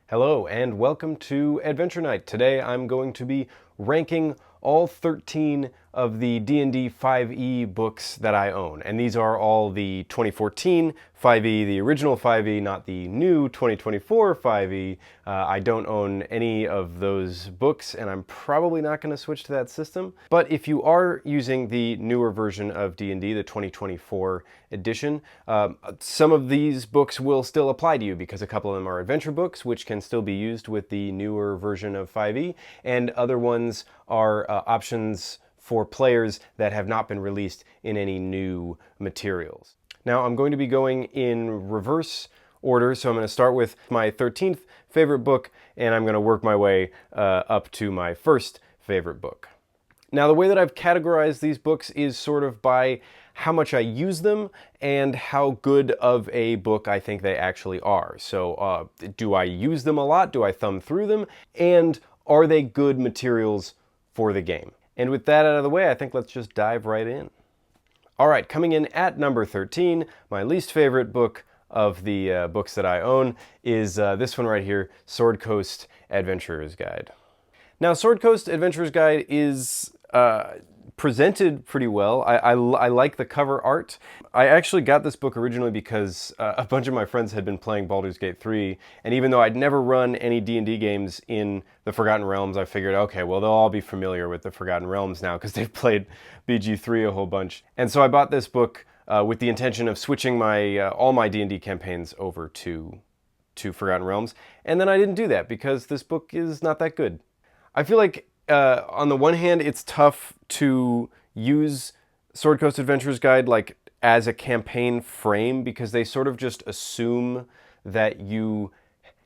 Hello and welcome to Adventure Night. Today I'm going to be ranking all 13 of the D&D 5e books that I own. And these are all the 2014 5e, the original 5e, not the new 2024 5e. I don't own any of those books and I'm probably not going to switch to that system. But if you are using the newer version of D&D, the 2024 edition, some of these books will still apply to you because a couple of them are adventure books, which can still be used with the newer version of 5e, and other ones are options for players that have not been released in any new materials. Now I'm going to be going in reverse order, so I'm going to start with my 13th favorite book, and I'm going to work my way up to my first favorite book. Now the way that I've categorized these books is sort of by how much I use them and how good of a book I think they actually are. So do I use them a lot? Do I thumb through them? And are they good materials for the game? And with that out of the way, I think let's just dive right in. All right, coming in at number 13, my least favorite book of the books that I own is this one right here, Sword Coast Adventurer's Guide. Now, Sword Coast Adventurer's Guide is presented pretty well. I like the cover art. I actually got this book originally because a bunch of my friends had been playing Baldur's Gate 3, and even though I'd never run any D&D games in the Forgotten Realms, I figured, okay, well, they'll all be familiar with the Forgotten Realms now because they've played BG3 a whole bunch. And so I bought this book with the intention of switching my all my D&D campaigns over to Forgotten Realms, and then I didn't do that because this book is not that good. I feel like on the one hand, it's tough to use Sword Coast Adventurer's Guide like as a campaign frame because they sort of just assume that you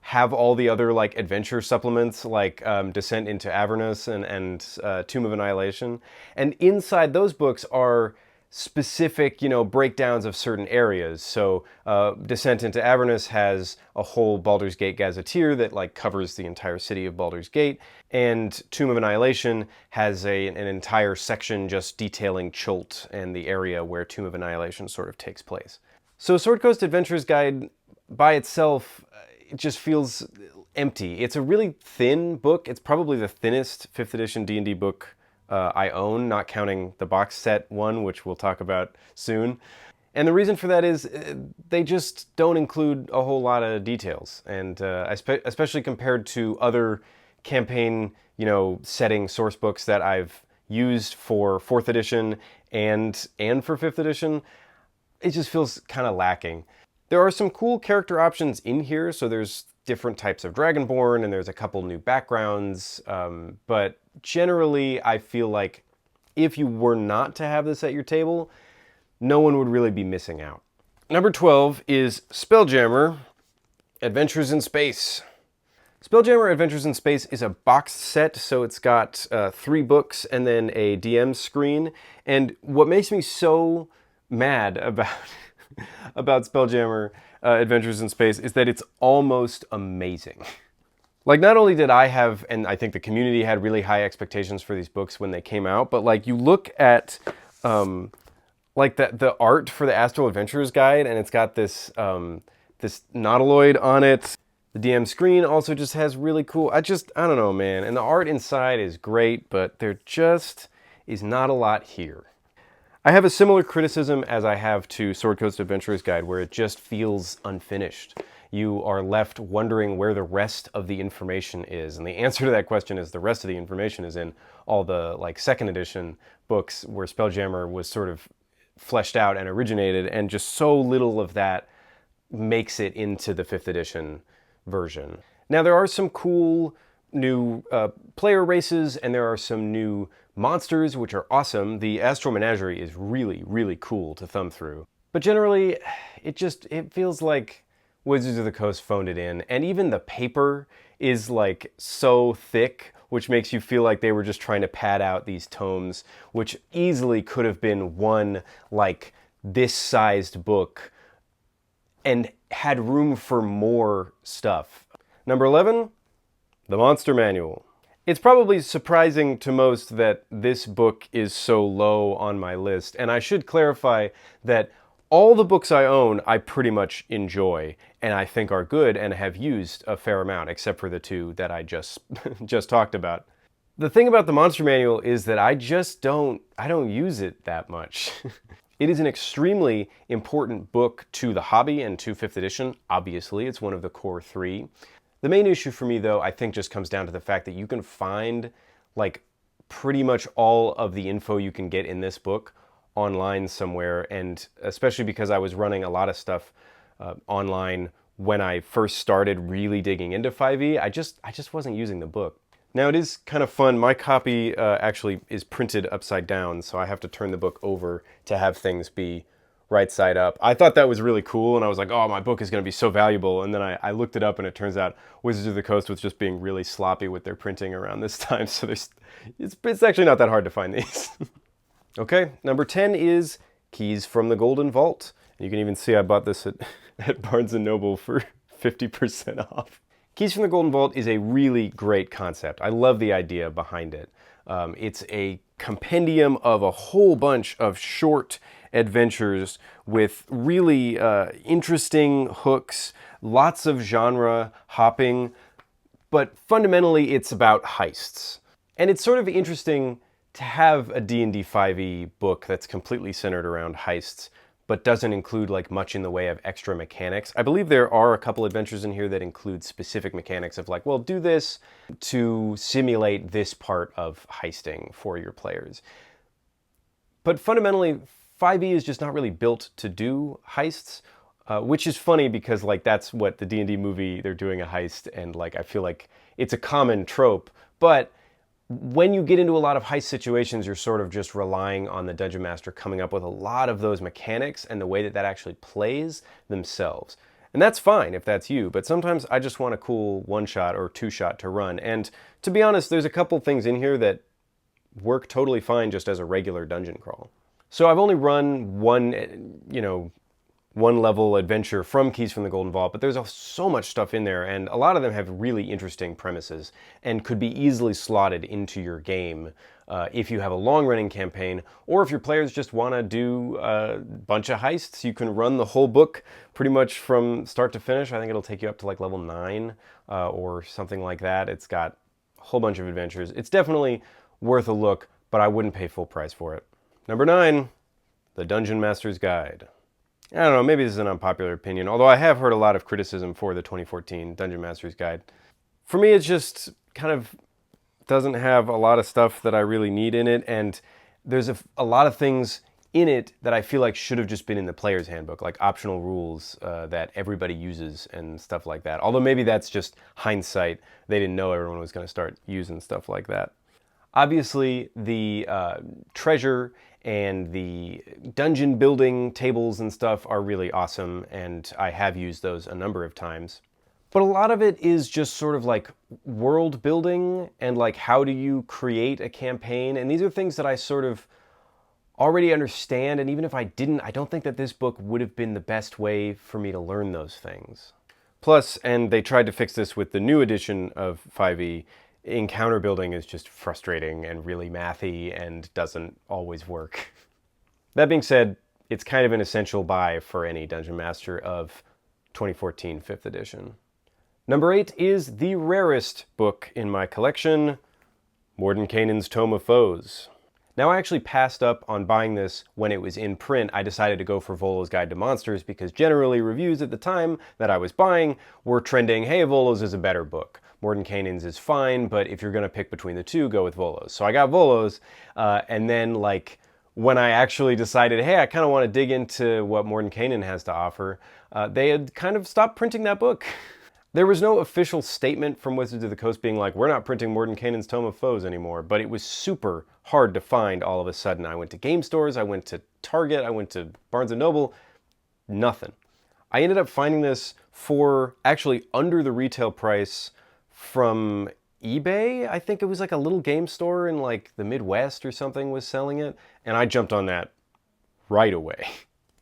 have all the other like adventure supplements like Descent into Avernus and Tomb of Annihilation. And inside those books are specific, breakdowns of certain areas. So Descent into Avernus has a whole Baldur's Gate gazetteer that like covers the entire city of Baldur's Gate, and Tomb of Annihilation has an entire section just detailing Chult and the area where Tomb of Annihilation sort of takes place. So Sword Coast Adventurer's Guide by itself, it just feels empty. It's a really thin book. It's probably the thinnest 5th edition D&D book I own, not counting the box set one, which we'll talk about soon. And the reason for that is they just don't include a whole lot of details. And especially compared to other campaign, setting source books that I've used for 4th edition and for 5th edition, it just feels kind of lacking. There are some cool character options in here, so there's different types of Dragonborn, and there's a couple new backgrounds, but generally I feel like if you were not to have this at your table, no one would really be missing out. Number 12 is Spelljammer, Adventures in Space. Spelljammer Adventures in Space is a box set, so it's got 3 books and then a DM screen, and what makes me so mad about Spelljammer Adventures in Space is that it's almost amazing. Like, not only did I have, and I think the community had really high expectations for these books when they came out, but like you look at like the art for the Astral Adventurer's Guide, and it's got this this nautiloid on it. The DM screen also just has really cool, I don't know, man. And the art inside is great, but there just is not a lot here. I have a similar criticism as I have to Sword Coast Adventurer's Guide, where it just feels unfinished. You are left wondering where the rest of the information is. And the answer to that question is the rest of the information is in all the like 2nd edition books where Spelljammer was sort of fleshed out and originated, and just so little of that makes it into the 5th edition version. Now there are some cool new player races, and there are some new monsters, which are awesome. The Astral Menagerie is really, really cool to thumb through. But generally, it feels like Wizards of the Coast phoned it in. And even the paper is like so thick, which makes you feel like they were just trying to pad out these tomes, which easily could have been one like this sized book and had room for more stuff. Number 11, The Monster Manual. It's probably surprising to most that this book is so low on my list, and I should clarify that All the books I own, I pretty much enjoy and I think are good and have used a fair amount, except for the two that I just just talked about. The thing about the Monster Manual is that I don't use it that much. It is an extremely important book to the hobby and to 5th edition. Obviously, it's one of the core 3. The main issue for me, though, I think just comes down to the fact that you can find like pretty much all of the info you can get in this book online somewhere, and especially because I was running a lot of stuff online when I first started really digging into 5e, I just wasn't using the book. Now it is kind of fun. My copy actually is printed upside down, so I have to turn the book over to have things be right side up. I thought that was really cool, and I was like, oh, my book is going to be so valuable. And then I looked it up, and it turns out Wizards of the Coast was just being really sloppy with their printing around this time, so it's actually not that hard to find these. Okay, number 10 is Keys from the Golden Vault. You can even see I bought this at Barnes & Noble for 50% off. Keys from the Golden Vault is a really great concept. I love the idea behind it. It's a compendium of a whole bunch of short adventures with really interesting hooks, lots of genre hopping, but fundamentally it's about heists. And it's sort of interesting to have a D&D 5e book that's completely centered around heists, but doesn't include like much in the way of extra mechanics. I believe there are a couple adventures in here that include specific mechanics of like, well, do this to simulate this part of heisting for your players. But fundamentally, 5e is just not really built to do heists, which is funny because like that's what the D&D movie, they're doing a heist, and like I feel like it's a common trope, but when you get into a lot of heist situations, you're sort of just relying on the Dungeon Master coming up with a lot of those mechanics and the way that that actually plays themselves. And that's fine if that's you, but sometimes I just want a cool one-shot or two-shot to run. And to be honest, there's a couple things in here that work totally fine just as a regular dungeon crawl. So I've only run one level adventure from Keys from the Golden Vault, but there's so much stuff in there, and a lot of them have really interesting premises and could be easily slotted into your game if you have a long-running campaign, or if your players just want to do a bunch of heists. You can run the whole book pretty much from start to finish. I think it'll take you up to like level 9 or something like that. It's got a whole bunch of adventures. It's definitely worth a look, but I wouldn't pay full price for it. Number 9, The Dungeon Master's Guide. I don't know, maybe this is an unpopular opinion, although I have heard a lot of criticism for the 2014 Dungeon Master's Guide. For me, it just kind of doesn't have a lot of stuff that I really need in it, and there's a lot of things in it that I feel like should have just been in the player's handbook, like optional rules that everybody uses and stuff like that. Although maybe that's just hindsight. They didn't know everyone was going to start using stuff like that. Obviously, the treasure and the dungeon building tables and stuff are really awesome, and I have used those a number of times. But a lot of it is just sort of like world building and like how do you create a campaign, and these are things that I sort of already understand, and even if I didn't, I don't think that this book would have been the best way for me to learn those things. Plus, and they tried to fix this with the new edition of 5e, encounter building is just frustrating and really mathy and doesn't always work. That being said, it's kind of an essential buy for any Dungeon Master of 2014 5th edition. Number 8 is the rarest book in my collection, Mordenkainen's Tome of Foes. Now, I actually passed up on buying this when it was in print. I decided to go for Volo's Guide to Monsters because generally reviews at the time that I was buying were trending, hey, Volo's is a better book. Mordenkainen's is fine, but if you're going to pick between the two, go with Volo's. So I got Volo's, and then like when I actually decided, hey, I kind of want to dig into what Mordenkainen has to offer, they had kind of stopped printing that book. There was no official statement from Wizards of the Coast being like, we're not printing Mordenkainen's Tome of Foes anymore, but it was super hard to find all of a sudden. I went to game stores, I went to Target, I went to Barnes & Noble, nothing. I ended up finding this for actually under the retail price from eBay. I think it was like a little game store in like the Midwest or something was selling it, and I jumped on that right away.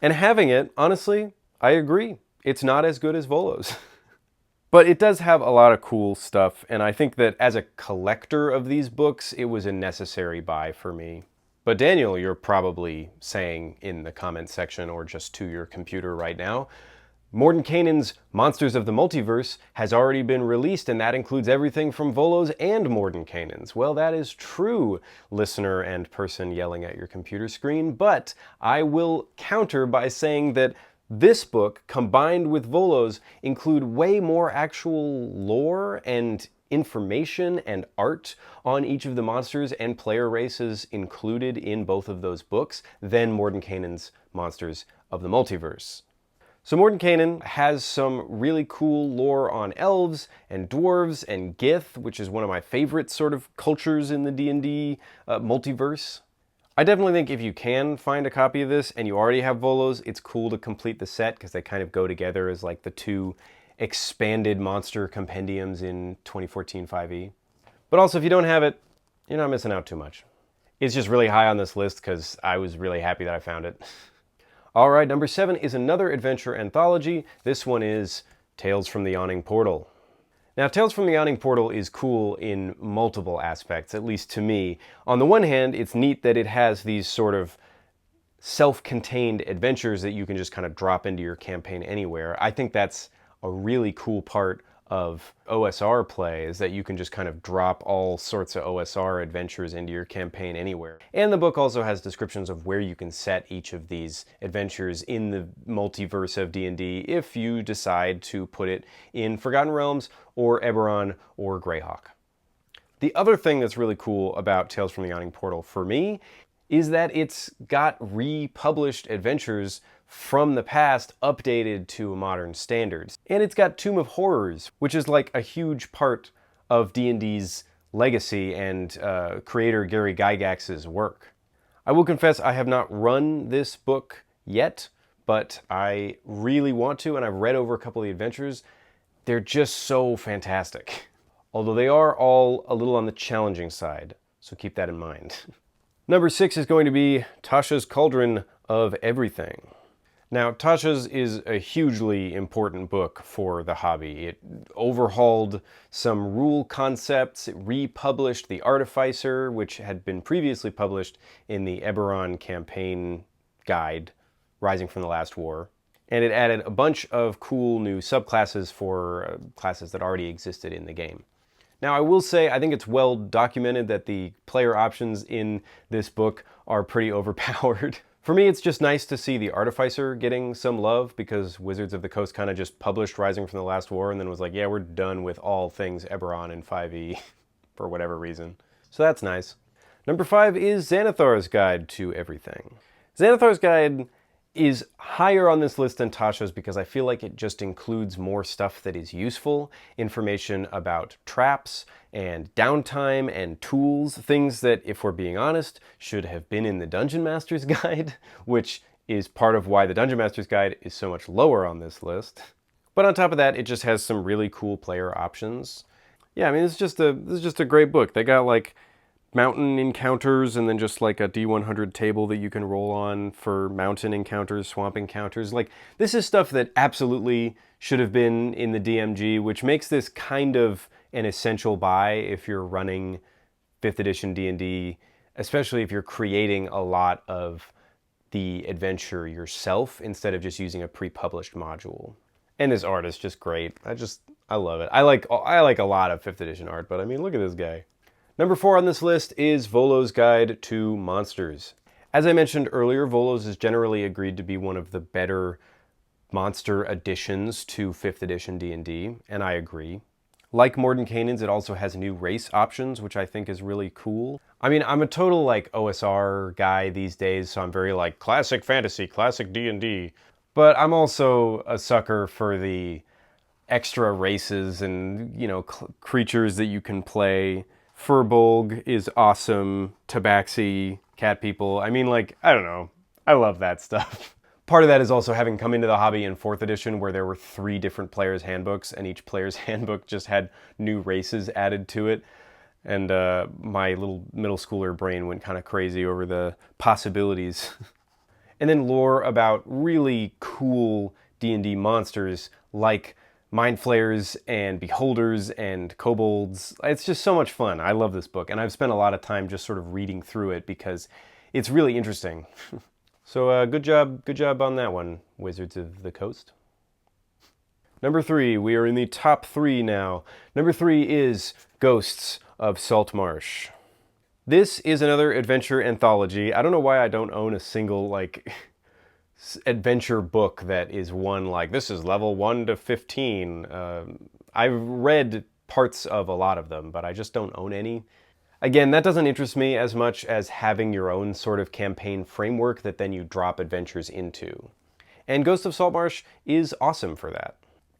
And having it, honestly, I agree. It's not as good as Volo's. But it does have a lot of cool stuff, and I think that as a collector of these books, it was a necessary buy for me. But Daniel, you're probably saying in the comments section or just to your computer right now, Mordenkainen's Monsters of the Multiverse has already been released, and that includes everything from Volo's and Mordenkainen's. Well, that is true, listener and person yelling at your computer screen, but I will counter by saying that this book, combined with Volo's, include way more actual lore and information and art on each of the monsters and player races included in both of those books than Mordenkainen's Monsters of the Multiverse. So Mordenkainen has some really cool lore on elves and dwarves and Gith, which is one of my favorite sort of cultures in the D&D multiverse. I definitely think if you can find a copy of this and you already have Volo's, it's cool to complete the set because they kind of go together as like the two expanded monster compendiums in 2014 5e. But also if you don't have it, you're not missing out too much. It's just really high on this list because I was really happy that I found it. All right, number 7 is another adventure anthology. This one is Tales from the Yawning Portal. Now, Tales from the Yawning Portal is cool in multiple aspects, at least to me. On the one hand, it's neat that it has these sort of self-contained adventures that you can just kind of drop into your campaign anywhere. I think that's a really cool part of OSR play, is that you can just kind of drop all sorts of OSR adventures into your campaign anywhere. And the book also has descriptions of where you can set each of these adventures in the multiverse of D&D if you decide to put it in Forgotten Realms or Eberron or Greyhawk. The other thing that's really cool about Tales from the Yawning Portal for me is that it's got republished adventures from the past updated to modern standards. And it's got Tomb of Horrors, which is like a huge part of D&D's legacy and creator Gary Gygax's work. I will confess I have not run this book yet, but I really want to, and I've read over a couple of the adventures. They're just so fantastic. Although they are all a little on the challenging side, so keep that in mind. Number 6 is going to be Tasha's Cauldron of Everything. Now, Tasha's is a hugely important book for the hobby. It overhauled some rule concepts, it republished The Artificer, which had been previously published in the Eberron campaign guide, Rising from the Last War. And it added a bunch of cool new subclasses for classes that already existed in the game. Now, I will say, I think it's well documented that the player options in this book are pretty overpowered. For me, it's just nice to see the Artificer getting some love because Wizards of the Coast kind of just published Rising from the Last War and then was like, yeah, we're done with all things Eberron in 5e for whatever reason. So that's nice. Number 5 is Xanathar's Guide to Everything. Xanathar's Guide is higher on this list than Tasha's because I feel like it just includes more stuff that is useful, information about traps and downtime and tools, things that, if we're being honest, should have been in the Dungeon Master's Guide, which is part of why the Dungeon Master's Guide is so much lower on this list. But on top of that, it just has some really cool player options. Yeah, I mean, this is just a great book. They got like mountain encounters and then just like a D100 table that you can roll on for mountain encounters, swamp encounters. Like, this is stuff that absolutely should have been in the DMG, which makes this kind of an essential buy if you're running 5th edition D&D, especially if you're creating a lot of the adventure yourself instead of just using a pre-published module. And this art is just great. I love it. I like a lot of 5th edition art, but I mean, look at this guy. Number 4 on this list is Volo's Guide to Monsters. As I mentioned earlier, Volo's is generally agreed to be one of the better monster additions to 5th edition D&D, and I agree. Like Mordenkainen's, it also has new race options, which I think is really cool. I mean, I'm a total like OSR guy these days, so I'm very like classic fantasy, classic D&D, but I'm also a sucker for the extra races and, you know, creatures that you can play. Furbolg is awesome, Tabaxi, cat people. I mean, like, I don't know. I love that stuff. Part of that is also having come into the hobby in 4th edition where there were 3 different players' handbooks and each player's handbook just had new races added to it. And my little middle schooler brain went kind of crazy over the possibilities. And then lore about really cool D&D monsters like Mind Flayers and Beholders and Kobolds. It's just so much fun. I love this book, and I've spent a lot of time just sort of reading through it because it's really interesting. So good job on that one, Wizards of the Coast. Number 3, we are in the top 3 now. Number 3 is Ghosts of Saltmarsh. This is another adventure anthology. I don't know why I don't own a single, like, adventure book that is one, like, this is level 1 to 15. I've read parts of a lot of them, but I just don't own any. Again, that doesn't interest me as much as having your own sort of campaign framework that then you drop adventures into. And Ghosts of Saltmarsh is awesome for that.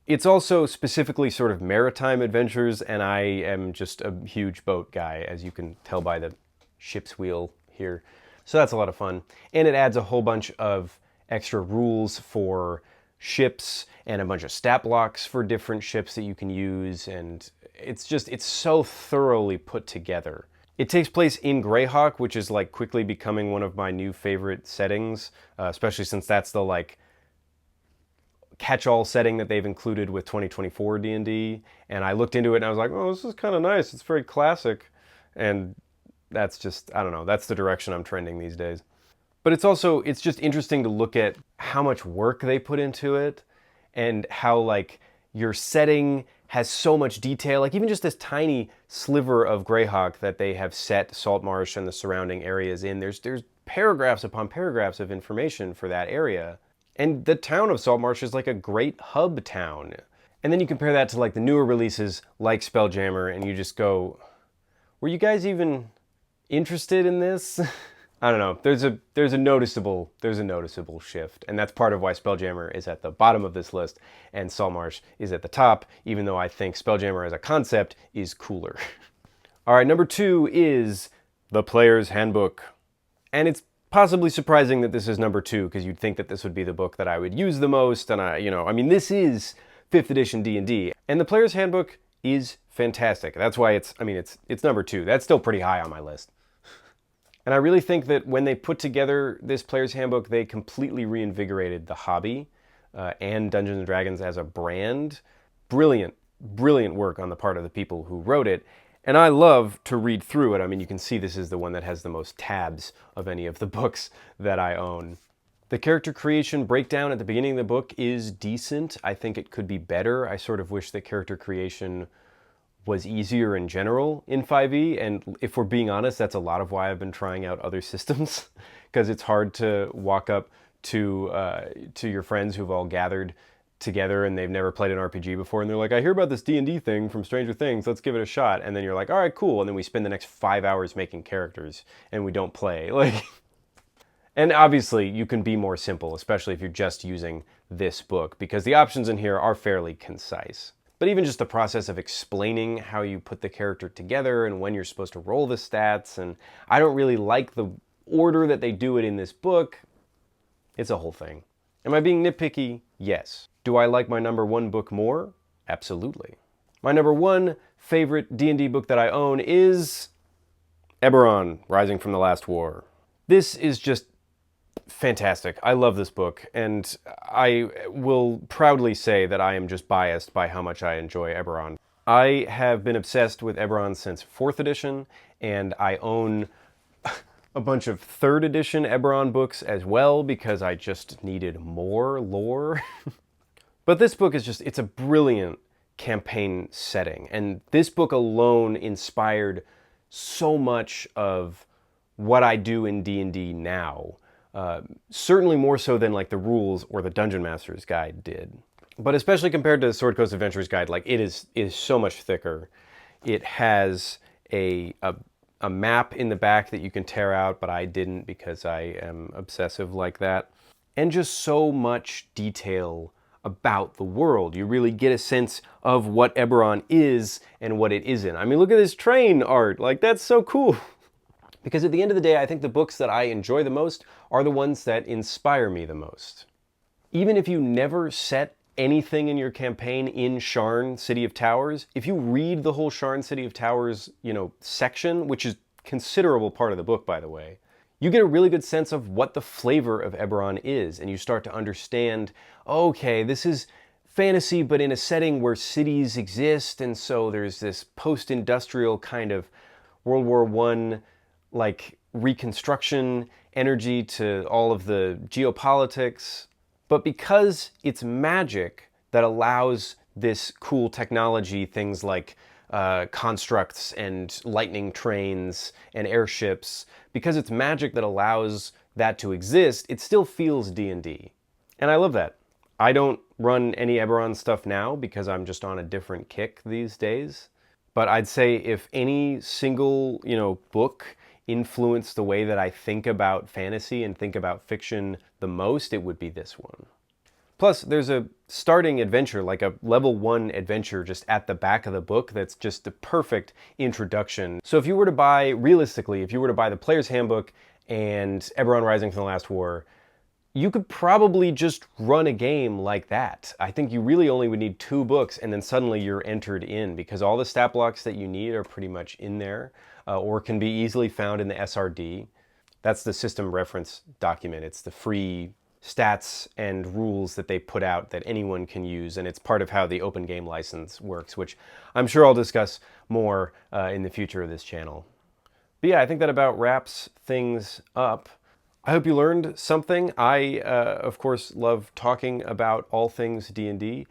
It's also specifically sort of maritime adventures, and I am just a huge boat guy, as you can tell by the ship's wheel here. So that's a lot of fun. And it adds a whole bunch of extra rules for ships and a bunch of stat blocks for different ships that you can use, and it's so thoroughly put together. It takes place in Greyhawk, which is like quickly becoming one of my new favorite settings, especially since that's the like catch-all setting that they've included with 2024 D&D, and I looked into it and I was like, oh, this is kind of nice, it's very classic, and that's just, I don't know, that's the direction I'm trending these days. But it's just interesting to look at how much work they put into it, and how like your setting has so much detail, like even just this tiny sliver of Greyhawk that they have set Saltmarsh and the surrounding areas in, there's paragraphs upon paragraphs of information for that area. And the town of Saltmarsh is like a great hub town. And then you compare that to like the newer releases like Spelljammer, and you just go, were you guys even interested in this? I don't know. There's a noticeable shift, and that's part of why Spelljammer is at the bottom of this list and Saltmarsh is at the top, even though I think Spelljammer as a concept is cooler. All right, number 2 is The Player's Handbook. And it's possibly surprising that this is number 2, because you'd think that this would be the book that I would use the most, and this is 5th edition D&D, and The Player's Handbook is fantastic. That's why it's number 2. That's still pretty high on my list. And I really think that when they put together this Player's Handbook, they completely reinvigorated the hobby and Dungeons & Dragons as a brand. Brilliant work on the part of the people who wrote it. And I love to read through it. I mean, you can see this is the one that has the most tabs of any of the books that I own. The character creation breakdown at the beginning of the book is decent. I think it could be better. I sort of wish that character creation was easier in general in 5e, and if we're being honest, that's a lot of why I've been trying out other systems, because it's hard to walk up to your friends who've all gathered together and they've never played an RPG before, and they're like, I hear about this D&D thing from Stranger Things, let's give it a shot. And then you're like, all right, cool. And then we spend the next 5 hours making characters and we don't play. And obviously you can be more simple, especially if you're just using this book, because the options in here are fairly concise. But even just the process of explaining how you put the character together and when you're supposed to roll the stats, and I don't really like the order that they do it in this book. It's a whole thing. Am I being nitpicky? Yes. Do I like my number 1 book more? Absolutely. My number 1 favorite D&D book that I own is Eberron Rising from the Last War. This is just fantastic. I love this book, and I will proudly say that I am just biased by how much I enjoy Eberron. I have been obsessed with Eberron since 4th edition, and I own a bunch of 3rd edition Eberron books as well, because I just needed more lore. But this book is it's a brilliant campaign setting, and this book alone inspired so much of what I do in D&D now. Certainly more so than like the rules or the Dungeon Master's Guide did. But especially compared to the Sword Coast Adventurer's Guide, like it is so much thicker. It has a map in the back that you can tear out, but I didn't because I am obsessive like that. And just so much detail about the world. You really get a sense of what Eberron is and what it isn't. I mean, look at this train art. Like, that's so cool. Because at the end of the day, I think the books that I enjoy the most are the ones that inspire me the most. Even if you never set anything in your campaign in Sharn City of Towers, if you read the whole Sharn City of Towers, section, which is a considerable part of the book, by the way, you get a really good sense of what the flavor of Eberron is, and you start to understand, okay, this is fantasy, but in a setting where cities exist, and so there's this post-industrial kind of World War I like reconstruction energy to all of the geopolitics. But because it's magic that allows this cool technology, things like constructs and lightning trains and airships, because it's magic that allows that to exist, it still feels D&D. And I love that. I don't run any Eberron stuff now because I'm just on a different kick these days. But I'd say if any single, book influenced the way that I think about fantasy and think about fiction the most, it would be this one. Plus, there's a starting adventure, like a level 1 adventure just at the back of the book that's just the perfect introduction. So if you were to buy, realistically, if you were to buy the Player's Handbook and Eberron Rising from the Last War, you could probably just run a game like that. I think you really only would need 2 books and then suddenly you're entered in, because all the stat blocks that you need are pretty much in there or can be easily found in the SRD. That's the system reference document. It's the free stats and rules that they put out that anyone can use, and it's part of how the open game license works, which I'm sure I'll discuss more in the future of this channel. But yeah, I think that about wraps things up. I hope you learned something. I, of course, love talking about all things D&D.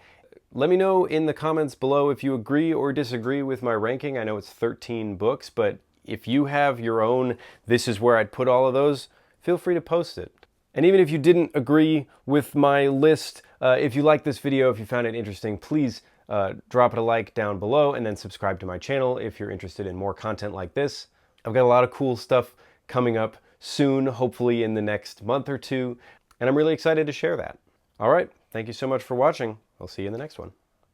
Let me know in the comments below if you agree or disagree with my ranking. I know it's 13 books, but if you have your own, this is where I'd put all of those, feel free to post it. And even if you didn't agree with my list, if you liked this video, if you found it interesting, please drop it a like down below and then subscribe to my channel if you're interested in more content like this. I've got a lot of cool stuff coming up soon, hopefully in the next month or two, and I'm really excited to share that. All right, thank you so much for watching. I'll see you in the next one.